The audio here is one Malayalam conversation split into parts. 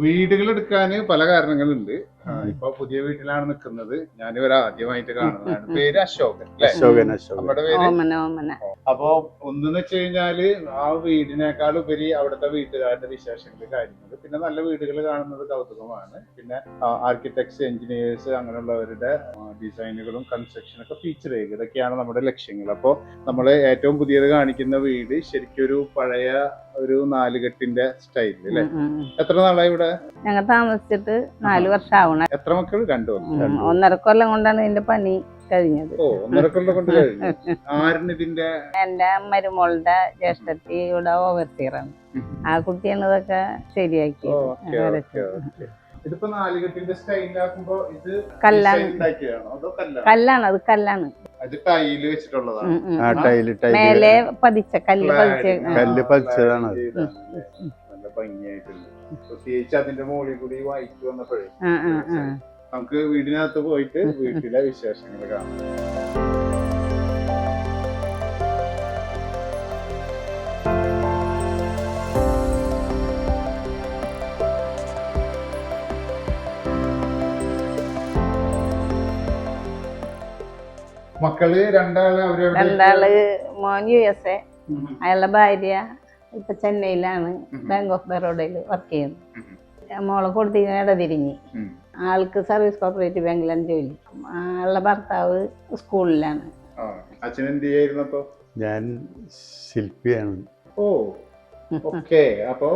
വീടുകൾ എടുക്കാൻ പല കാരണങ്ങളുണ്ട്. ഇപ്പൊ പുതിയ വീട്ടിലാണ് നിൽക്കുന്നത്. ഞാനിവരെ ആദ്യമായിട്ട് കാണുന്നതാണ്. പേര് അശോകൻ അല്ലേ? നമ്മുടെ പേര്. അപ്പൊ ഒന്നെന്ന് വെച്ച് കഴിഞ്ഞാല് ആ വീടിനേക്കാൾ ഉപരി അവിടുത്തെ വീട്ടുകാരുടെ വിശേഷങ്ങൾ, കാര്യങ്ങൾ, പിന്നെ നല്ല വീടുകൾ കാണുന്നത് കൗതുകമാണ്. പിന്നെ ആർക്കിടെക്ട്സ്, എഞ്ചിനീയേഴ്സ്, അങ്ങനെയുള്ളവരുടെ ഡിസൈനുകളും കൺസ്ട്രക്ഷനൊക്കെ ഫീച്ചർ ചെയ്യുക, ഇതൊക്കെയാണ് നമ്മുടെ ലക്ഷ്യങ്ങൾ. അപ്പോൾ നമ്മള് ഏറ്റവും പുതിയത് കാണിക്കുന്ന വീട് ശരിക്കും ഒരു പഴയ ഒരു നാലുകെട്ടിന്റെ സ്റ്റൈലിൽ അല്ലേ? എത്ര നാളായി ഇവിടെ? ഞങ്ങൾ താമസിച്ചിട്ട് 4 വർഷം ആവണം. എത്ര മക്കൾ? 2 വർഷം. 1.5 കൊല്ലം കൊണ്ടാണ് ഇതിന്റെ പണി കഴിഞ്ഞത്. ഓ, 1.5 കൊല്ലം കൊണ്ട് കഴിഞ്ഞു. ആരിന് ഇതിന്റെ? എന്റെ മരുമോളുടെ ജ്യേഷ്ഠത്തി ഇവിടെ ഓവർസീറാണ്. ആ കുട്ടിയാണ് ഇതൊക്കെ ശരിയാക്കി. ഇതിപ്പോ നാലുകെട്ടിന്റെ സ്റ്റൈലാക്കുമ്പോ ഇത് കല്ലാണ്. കല്ലാണ്, അത് കല്ലാണ്. അത് ടൈല് വെച്ചിട്ടുള്ളതാണ്. മേലെ പതിച്ച കല്ല് പതിച്ചതാണ്. നല്ല ഭംഗിയായിട്ടുണ്ട്. പ്രത്യേകിച്ച് അതിന്റെ മുകളിൽ കൂടി വായിച്ചു വന്നപ്പോഴേ നമുക്ക് വീടിനകത്ത് പോയിട്ട് വീട്ടിലെ വിശേഷങ്ങൾ കാണാം. മക്കള് രണ്ടാള് മോൻ USA, അയാളുടെ ഭാര്യ ഇപ്പൊ ചെന്നൈയിലാണ്, ബാങ്ക് ഓഫ് ബറോഡയിൽ വർക്ക് ചെയ്യുന്നു. മോളെ കൊടുത്തിങ്ങനെ ഇടതിരിഞ്ഞ്. ആൾക്ക് സർവീസ് കോപ്പറേറ്റീവ് ബാങ്കിലാണ് ജോലി. ആളുടെ ഭർത്താവ് സ്കൂളിലാണ്. അച്ഛൻ എന്ത് ചെയ്യായിരുന്നു? ഞാൻ ശില്പിയാണ്. ഓ, ഓക്കേ. അപ്പോ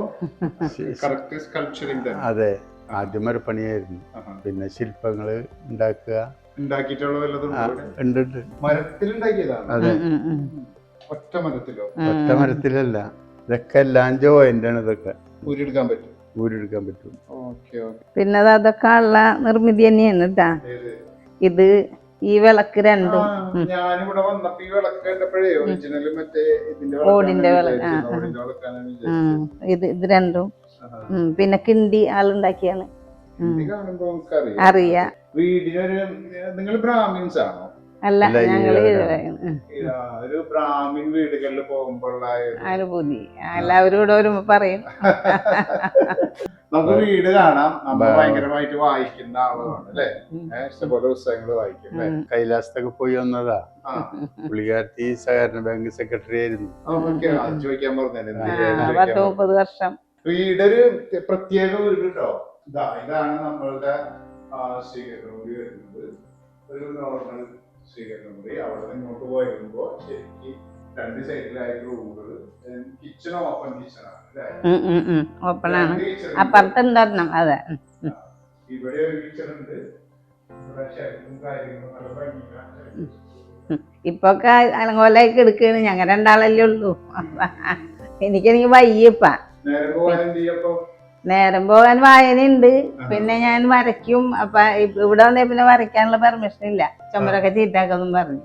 അതെ, ആദ്യം ഒരു പണിയായിരുന്നു. പിന്നെ ശില്പങ്ങള് ഉണ്ടാക്കുക. അതെ. ഒറ്റ മരത്തിലല്ല, ഇതൊക്കെ എല്ലാം ജോയിന്റാണ്. ഇതൊക്കെ ഊരിയെടുക്കാൻ പറ്റും. പിന്നെ അതൊക്കെ ഉള്ള നിർമ്മിതി തന്നെയാണ് കേട്ടാ. ഇത് ഈ വിളക്ക് രണ്ടും ഓടിന്റെ വിളക്ക്, ഇത് രണ്ടും. പിന്നെ കിണ്ടി ആളുണ്ടാക്കിയാണ്. അറിയാ. വീടിനൊരു നിങ്ങൾ ബ്രാഹ്മിൻസ് ആണോ? അല്ല, ഞങ്ങള് ഒരു ബ്രാഹ്മിൻ വീടുകളിൽ പോകുമ്പോഴുള്ള അനുഭൂതി എല്ലാവരും കൂടെ വരുമ്പോ പറയും. നമുക്ക് വീട് കാണാം. നമ്മൾ ഭയങ്കരമായിട്ട് വായിക്കുന്ന ആളുകളാണ് അല്ലെ? ഇഷ്ടംപോലെ പുസ്തകങ്ങൾ വായിക്കും. കൈലാസത്തൊക്കെ പോയി വന്നതാ. പുള്ളിക്കാരത്തി സഹകരണ ബാങ്ക് സെക്രട്ടറി ആയിരുന്നു. ചോദിക്കാൻ പറഞ്ഞത് 30 വർഷം. വീടൊരു പ്രത്യേക വീട് കേട്ടോ. ഇതാണ് നമ്മളുടെ സ്വീകരണമുറി വരുന്നത്. ഒരു നോർമൽ സ്വീകരണമുറി. അവിടെ നിന്നോട്ട് പോയിരുമ്പോ ശരിക്കും 2 സൈഡിലായിട്ട് റൂമുകൾ. കിച്ചൺ ഓപ്പൺ കിച്ചണാണ്. ഓപ്പണാണ്. അപ്പുറത്തുണ്ടായിരുന്നു. അതെ, ഇവിടെ ഒരു കിച്ചൺ ഉണ്ട്. ഇവിടെ ഷെൽഫും കാര്യങ്ങളും നല്ല ഭംഗിയാണ്. ഇപ്പൊക്കെ അലങ്കോലായി എടുക്കാണ്. ഞങ്ങൾ 2 ഉള്ളൂ. എനിക്കെനിക്ക് വയ്യപ്പ. നേരം പോകാൻ വായനയുണ്ട്. പിന്നെ ഞാൻ വരയ്ക്കും. അപ്പൊ ഇവിടെ വന്നേ പിന്നെ വരയ്ക്കാനുള്ള പെർമിഷൻ ഇല്ല, ചുമരൊക്കെ ചീറ്റാക്കൊന്നും പറഞ്ഞു.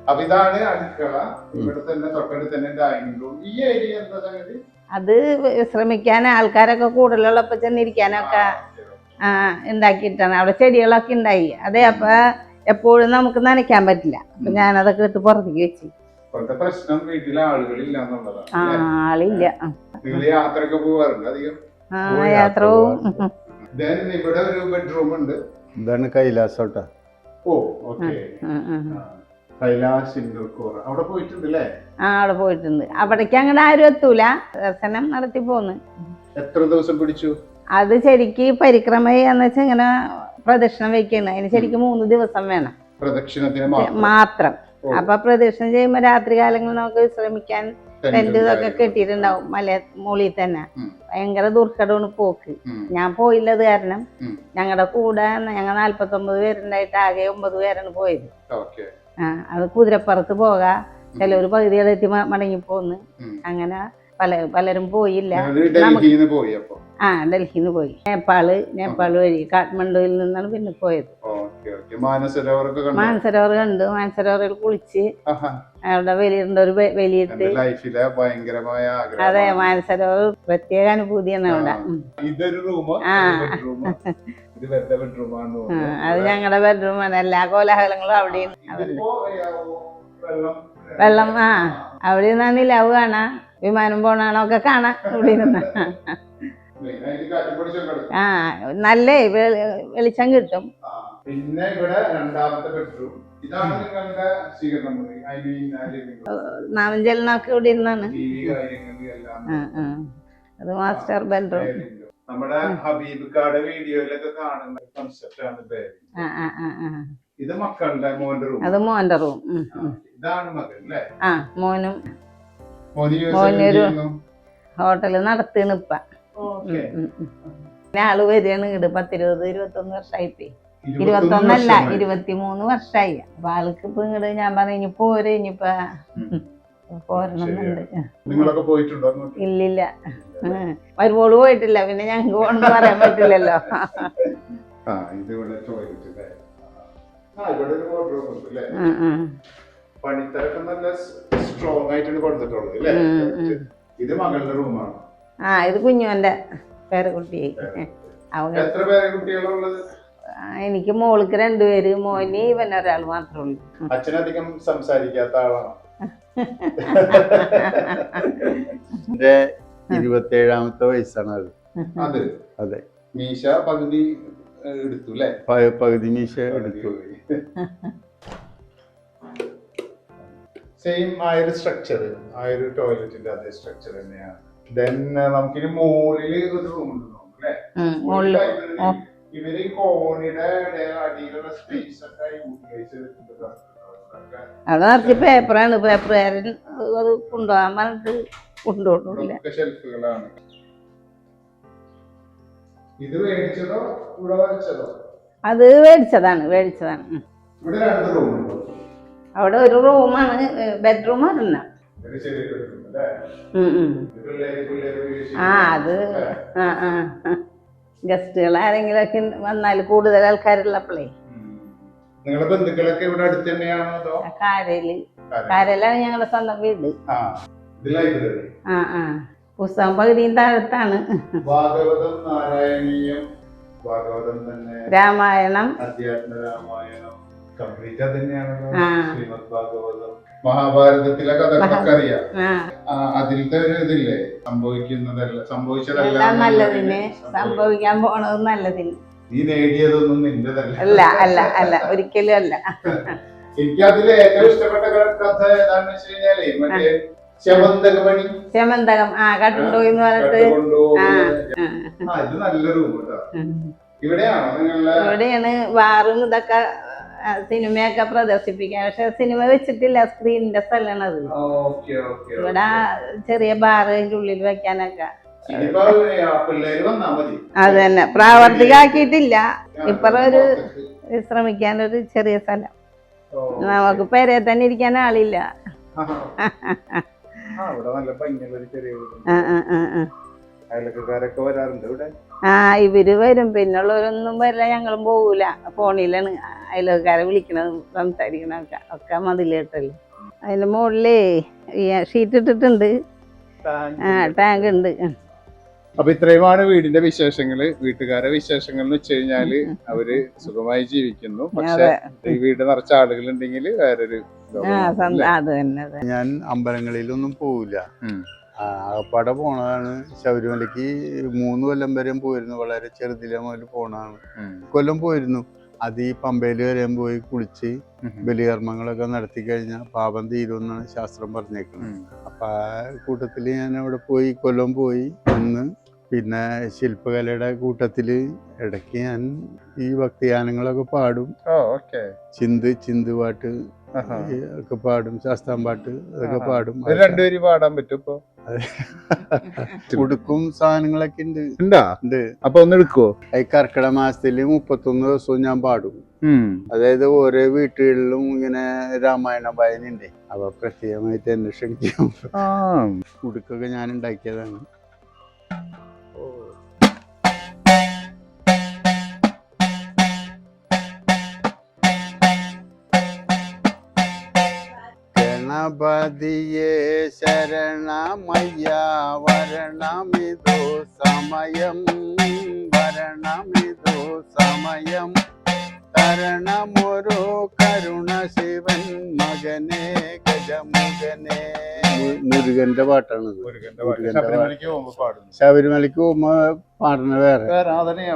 അപ്പൊ ഇതാണ് അടുക്കള. ഇവിടെ തന്നെ തൊട്ടടുത്ത് തന്നെ ഡൈനിങ് റൂം. ഈ ഏരിയ എന്താ സംഗതി? അത് വിശ്രമിക്കാൻ ആൾക്കാരൊക്കെ കൂടുതലുള്ളപ്പോ ചെന്നിരിക്കാനൊക്കെ ഉണ്ടാക്കിയിട്ടാണ്. അവിടെ ചെടികളൊക്കെ ഉണ്ടായി. അതെ, അപ്പൊ എപ്പോഴും നമുക്ക് നനയ്ക്കാൻ പറ്റില്ല. അപ്പൊ ഞാനതൊക്കെ എടുത്ത് പുറത്തേക്ക് വെച്ചു. പ്രശ്നം വീട്ടിലെ ആളുകളില്ല എന്നുള്ളതാണ്. ആളില്ല. യാത്രയൊക്കെ പോവാറുണ്ട് അധികം? യാത്ര പോവും. ഇവിടെ ഒരു ബെഡ്റൂം ഉണ്ട്. ഇതാണ് കൈലാസോട്ട. ഓ, ഓക്കേ. Kailas indoor court. അവിടെ പോയിട്ടുണ്ട് അല്ലേ? അവിടെ പോയിട്ടുണ്ട്. അവിടേക്ക് അങ്ങനെ ആരും എത്തൂല. ദർശനം നടത്തി പോന്ന്. എത്ര ദിവസം പിടിച്ചു? അത് ശരിക്ക് പരിക്രമ എന്ന് വെച്ചാൽ ഇങ്ങനെ പ്രദക്ഷിണം വെക്കണം. അതിന് ശരിക്കും 3 ദിവസം വേണം പ്രദക്ഷിണത്തിന് മാത്രം. അപ്പൊ പ്രദക്ഷിണം ചെയ്യുമ്പോ രാത്രി കാലങ്ങളിൽ നമുക്ക് വിശ്രമിക്കാൻ ടെന്റ് ഇതൊക്കെ കെട്ടിയിട്ടുണ്ടാവും മുകളിൽ തന്നെ. ഭയങ്കര ദുർഘടമാണ് പോക്ക്. ഞാൻ പോയില്ലത് കാരണം ഞങ്ങളുടെ കൂടെ ഞങ്ങൾ 49 പേരുണ്ടായിട്ട് ആകെ 9 പേരാണ് പോയത്. അത് കുതിരപ്പുറത്ത് പോകാ. ചിലവര് പകുതികളെത്തി മടങ്ങിപ്പോന്ന്. അങ്ങനെ പലരും പോയില്ല. ഡൽഹിന്ന് പോയി. നേപ്പാള് വഴി കാഠ്മണ്ഡുവിൽ നിന്നാണ് പിന്നെ പോയത്. മാനസരോവർ കണ്ടു. മാനസരോവറിൽ കുളിച്ച് അവിടെ വലിയിട്ട്. അതെ, മാനസരോവർ പ്രത്യേക അനുഭൂതിയാണ് അവിടെ. അത് ഞങ്ങളുടെ ബെഡ്റൂമാണ്. എല്ലാ കോലാഹലങ്ങളും അവിടെയും. വെള്ളം അവിടെ നിന്നാണ് നിലാവ് കാണാ, വിമാനം പോണാണോ ഒക്കെ കാണാം ഇവിടെ നിന്ന്. ആ നല്ല വെളിച്ചം കിട്ടും. പിന്നെ ഇവിടെ രണ്ടാമത്തെ ബെഡ്റൂം. ഇതാണ് നിങ്ങളുടെ സ്വീകരണം മുറി. നാമഞ്ചലനൊക്കെ ഇവിടെ ഇരുന്നാണ്. അത് മാസ്റ്റർ ബെഡ്റൂം. നമ്മുടെ ഹബീബ് കാടെ വീഡിയോയിലൊക്കെ കാണുന്ന കൺസെപ്റ്റ് ആണ് ബേബി. ഇത് മക്കളുടെ മോന്റെ റൂം. അത് മോന്റെ റൂം. ഇതാണ് മകൻ അല്ലേ? ആ മോനും മോനൊരു ഹോട്ടല് നടത്തുന്നു ഇപ്പ. ആള് വരികയാണ് ഇങ്ങട് 10-20-21 വർഷമായിപ്പേ. 21 അല്ല 23 വർഷമായി. അപ്പൊ ആൾക്ക് ഇപ്പൊ ഇങ്ങട് ഞാൻ പറഞ്ഞു ഇനി പോരെ, ഇനിയിപ്പ പോരണമെന്നുണ്ട്. ഇല്ലില്ല, മരുമോള് പോയിട്ടില്ല, പിന്നെ ഞങ്ങക്ക് പോണെന്ന് പറയാൻ പറ്റില്ലല്ലോ. ഇത് കുഞ്ഞുവന്റെ പേരക്കുട്ടി. എനിക്ക് മോൾക്ക് 2 പേര്, മോന് ഇവനൊരാൾ മാത്രമേ ഉള്ളൂ. അച്ഛനധികം സംസാരിക്കാത്ത ആളാണ്. 27ാമത്തെ വയസ്സാണ് അത്. അതെ, മീശ പകുതി എടുത്തു അല്ലേ? പകുതി മീശ എടുത്തു. സെയിം ആയൊരു സ്ട്രക്ചർ, ആയൊരു ടോയ്ലറ്റിന്റെ അതേ സ്ട്രക്ചർ തന്നെയാണ്. ദെൻ നമുക്കിനി മുകളില് ഒരു റൂം ഉണ്ട് അല്ലേ? ഇവര് കോണിയുടെ അടിയിലുള്ള സ്പേസ് ഒക്കെ യൂട്ടിലൈസ് ചെയ്തിട്ടുണ്ട്. അവിടെ നിറച്ച് പേപ്പറാണ്. പേപ്പറുകാരൻ അത് കൊണ്ടുപോകാൻ പറഞ്ഞിട്ട് കൊണ്ടുപോകില്ല. ഷെൽഫുകളാണ്. ഇത് മേടിച്ചതോ ഇവിടെ വെച്ചതോ? അത് മേടിച്ചതാണ്. ഇവിടെ 2 റൂമുണ്ടോ? അവിടെ ഒരു റൂമാണ്, ബെഡ്റൂം പറഞ്ഞ. അത് ഗസ്റ്റുകൾ ആരെങ്കിലൊക്കെ വന്നാൽ, കൂടുതൽ ആൾക്കാരുള്ളപ്പോഴേ. നിങ്ങളുടെ ബന്ധുക്കളൊക്കെ ഇവിടെ അടുത്ത് തന്നെയാണോ അതോ? കാരയിലാണ് ഞങ്ങളുടെ സ്വന്തം വീട്. പുസ്തകം പകുതിയും താഴത്താണ്. ഭാഗവതം, നാരായണീയം, ഭാഗവതം തന്നെ, രാമായണം, അധ്യാത്മ രാമായണം കംപ്ലീറ്റ് തന്നെയാണല്ലോ. ശ്രീമദ് ഭാഗവതം, മഹാഭാരതത്തിലെ കഥകളൊക്കെ അറിയാം. അതിലത്തെ ഒരു ഇതില്ലേ, സംഭവിച്ചതെല്ലാം നല്ലതിന്, സംഭവിക്കാൻ പോണത് നല്ലതിന്. നീ നേടിയതൊന്നും നിന്റെതല്ല. അല്ല ഒരിക്കലും അല്ല. എനിക്ക് അതിൽ ഏറ്റവും ഇഷ്ടപ്പെട്ട കഥ ഏതാണെന്ന് വെച്ച് കഴിഞ്ഞാലേ മറ്റേ ശമന്തകം കട്ടുണ്ടോയി എന്ന് പറഞ്ഞിട്ട്. ഇത് നല്ല റൂം കേട്ടോ. ഇവിടെയാണ് വാറും ഇതൊക്കെ സിനിമയൊക്കെ പ്രദർശിപ്പിക്കാൻ. പക്ഷെ സിനിമ വെച്ചിട്ടില്ല, സ്ക്രീനിന്റെ സ്ഥലമാണ് അത്. ഇവിടെ ചെറിയ ബാർ അതിന്റെ ഉള്ളിൽ വെക്കാനൊക്കെ. അത് തന്നെ പ്രാവർത്തികമാക്കിയിട്ടില്ല. ഇപ്പറൊരു വിശ്രമിക്കാനൊരു ചെറിയ സ്ഥലം. നമുക്ക് പേരെ തന്നെ ഇരിക്കാൻ ആളില്ല. ഇവര് വരും, പിന്നുള്ളവരൊന്നും വരില്ല. ഞങ്ങളും പോകൂല. ഫോണിലാണ് അയൽവക്കാരെ വിളിക്കണത്, സംസാരിക്കണൊക്കെ. ഒക്കെ മതിലേട്ടല്ലേ. അതിന്റെ മുകളിലേ ഷീറ്റ് ഇട്ടിട്ടുണ്ട്. ടാങ്ക് ഉണ്ട്. അപ്പൊ ഇത്രയുമാണ് വീടിന്റെ വിശേഷങ്ങള്. വീട്ടുകാരെ വിശേഷങ്ങൾ എന്ന് വെച്ച് കഴിഞ്ഞാല് അവര് സുഖമായി ജീവിക്കുന്നു. പക്ഷെ ഈ വീട് നിറച്ച ആളുകൾ ഉണ്ടെങ്കിൽ വേറൊരു. ഞാൻ അമ്പലങ്ങളിലൊന്നും പോവില്ല. ആകപ്പാടെ പോണതാണ് ശബരിമലക്ക് 3 കൊല്ലം വരെയും പോയിരുന്നു. വളരെ ചെറുതിലെ മുതൽ പോണതാണ്. കൊല്ലം പോയിരുന്നു. അത് ഈ പമ്പയില് വരെയും പോയി കുളിച്ച് ബലികർമ്മങ്ങളൊക്കെ നടത്തി കഴിഞ്ഞാൽ പാപം തീരുമെന്നാണ് ശാസ്ത്രം പറഞ്ഞേക്കുന്നത്. അപ്പൊ ആ കൂട്ടത്തില് ഞാൻ അവിടെ പോയി, കൊല്ലം പോയി നിന്ന്. പിന്നെ ശില്പകലയുടെ കൂട്ടത്തില് ഇടയ്ക്ക് ഞാൻ ഈ ഭക്തിഗാനങ്ങളൊക്കെ പാടും. ചിന്ത് പാട്ട് ഒക്കെ പാടും, ശാസ്താംപാട്ട് അതൊക്കെ പാടും. 2 പേര് പാടാൻ പറ്റും ഇപ്പൊ? ഉടുക്കും സാധനങ്ങളൊക്കെ ഉണ്ട്. അപ്പൊ ഒന്ന് എടുക്കുവോ? ഈ കർക്കിടക മാസത്തില് 31 ദിവസവും ഞാൻ പാടും. അതായത് ഓരോ വീട്ടുകളിലും ഇങ്ങനെ രാമായണ വായനയുണ്ട്. അപ്പൊ പ്രത്യേകമായിട്ട് എന്നെ ക്ഷണിക്കും. ഉടുക്കൊക്കെ ഞാൻ ഉണ്ടാക്കിയതാണ്. ഗണപതിയേ ശരണമയ്യ വരണമിതോ സമയം, വരണമിതോ സമയം. തരണമൊരു കരുണ ശിവൻ മകനെ വേഗമുഖനെ മുരുകന്റെ പാട്ടാണ്. ശബരിമലയ്ക്ക് പോകുമ്പോ പാടുന്നു. ശബരിമലയ്ക്ക് പോകുമ്പോ പാടുന്ന വേറെ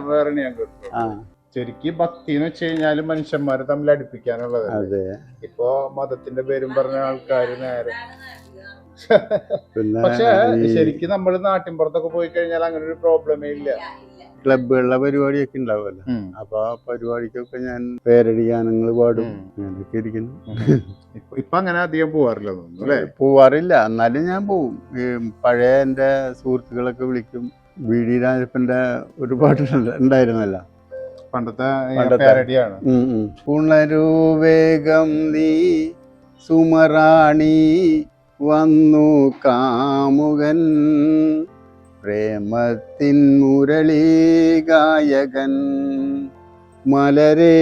വേറെ ഞാൻ കേട്ടു. ശരിക്കും ഭക്തി എന്ന് വെച്ച് കഴിഞ്ഞാല് മനുഷ്യന്മാരെ തമ്മിൽ അടുപ്പിക്കാനുള്ളത്. ഇപ്പൊ മതത്തിന്റെ പേരും പറഞ്ഞ ആൾക്കാര് നേരെ. പക്ഷെ ശരിക്കും നമ്മള് നാട്ടിൻപുറത്തൊക്കെ പോയി കഴിഞ്ഞാൽ അങ്ങനെ ഒരു പ്രോബ്ലമേ ഇല്ല. ക്ലബുകളിലെ പരിപാടിയൊക്കെ ഉണ്ടാവുമല്ലോ, അപ്പൊ ആ പരിപാടിക്കൊക്കെ ഞാൻ പേരടി ഗാനങ്ങൾ പാടും. അങ്ങനെയൊക്കെ ഇരിക്കുന്നു. ഇപ്പൊ അങ്ങനെ അധികം പോവാറില്ല. പോവാറില്ല, എന്നാലും ഞാൻ പോവും. പഴയ എന്റെ സുഹൃത്തുക്കളൊക്കെ വിളിക്കും. വി ഡി രാജപ്പന്റെ ഒരു പാട്ട് ഉണ്ടായിരുന്നല്ലോ, പണ്ടത്തെ പാരഡിയാണ്. ഉണരൂ വേഗം നീ സുമറാണി വന്നു കാമുകൻ, പ്രേമത്തിൻ മുരളി ഗായകൻ, മലരേ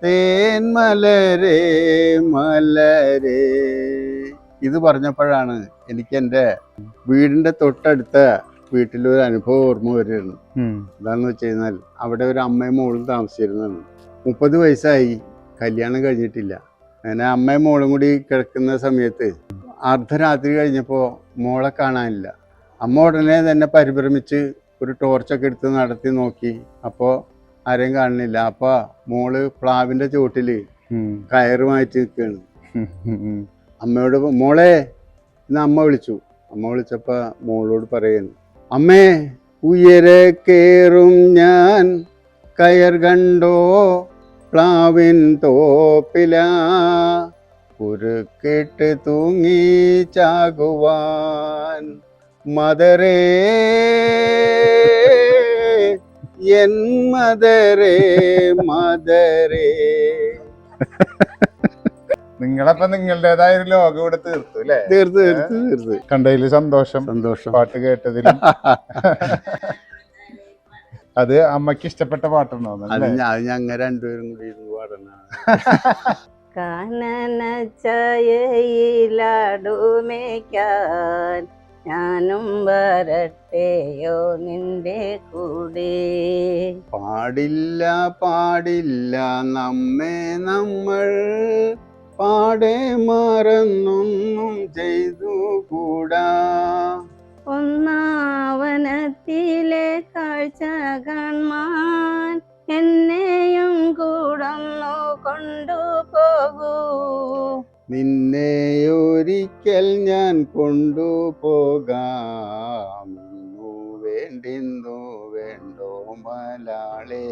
തേൻ മലരേ മലരേ. ഇത് പറഞ്ഞപ്പോഴാണ് എനിക്ക് എൻ്റെ വീടിൻ്റെ തൊട്ടടുത്ത വീട്ടിലൊരു അനുഭവം ഓർമ്മ വരുന്നു. എന്താണെന്ന് വെച്ച് കഴിഞ്ഞാൽ അവിടെ ഒരു അമ്മയും മോളും താമസിച്ചിരുന്നതാണ്. 30 വയസ്സായി, കല്യാണം കഴിഞ്ഞിട്ടില്ല. അങ്ങനെ അമ്മയും മോളും കൂടി കിടക്കുന്ന സമയത്ത് അർദ്ധരാത്രി കഴിഞ്ഞപ്പോൾ മോളെ കാണാനില്ല. അമ്മ ഉടനെ തന്നെ പരിഭ്രമിച്ച് ഒരു ടോർച്ചൊക്കെ എടുത്ത് നടത്തി നോക്കി. അപ്പോൾ ആരെയും കാണുന്നില്ല. അപ്പോൾ മോള് പ്ലാവിൻ്റെ ചുവട്ടിൽ കയറുമായിട്ട് നിൽക്കുകയാണ്. അമ്മയോട് മോളെ എന്ന് അമ്മ വിളിച്ചു. അമ്മ വിളിച്ചപ്പോൾ മോളോട് പറയുന്നു, അമ്മേ ഉയരെ കേറും ഞാൻ കയർ കണ്ടോ പ്ലാവിൻ തോപ്പില, കുരുക്കിട്ട് തൂങ്ങി ചാകുവാൻ, മദരേ എൻ മദരേ മദരേ. നിങ്ങളപ്പോ നിങ്ങളുടേതായ ഒരു ലോകം ഇവിടെ തീർത്തു അല്ലേ? തീർത്ത് കണ്ടതില് സന്തോഷം. പാട്ട് കേട്ടതിലും. അത് അമ്മക്ക് ഇഷ്ടപ്പെട്ട പാട്ടുണ്ടോ? അത് ഞങ്ങൾ രണ്ടുപേരും കൂടി ഇരുന്ന് പാടുന്ന. കാനന ചായയിലാടുമേക്കാൻ ഞാനും വരട്ടെയോ നിന്റെ കൂടെ. പാടില്ല പാടില്ല നമ്മെ നമ്മൾ പാടെ മറന്നൊന്നും ചെയ്തു കൂടാ. ഒന്നാവനത്തിലെ കാഴ്ച കാണാൻ എന്നെയും കൂടൊന്നു കൊണ്ടുപോകൂ. നിന്നെ ഒരിക്കൽ ഞാൻ കൊണ്ടുപോകാം. വേണ്ടിന്നു വേണ്ടോ മലാളേ.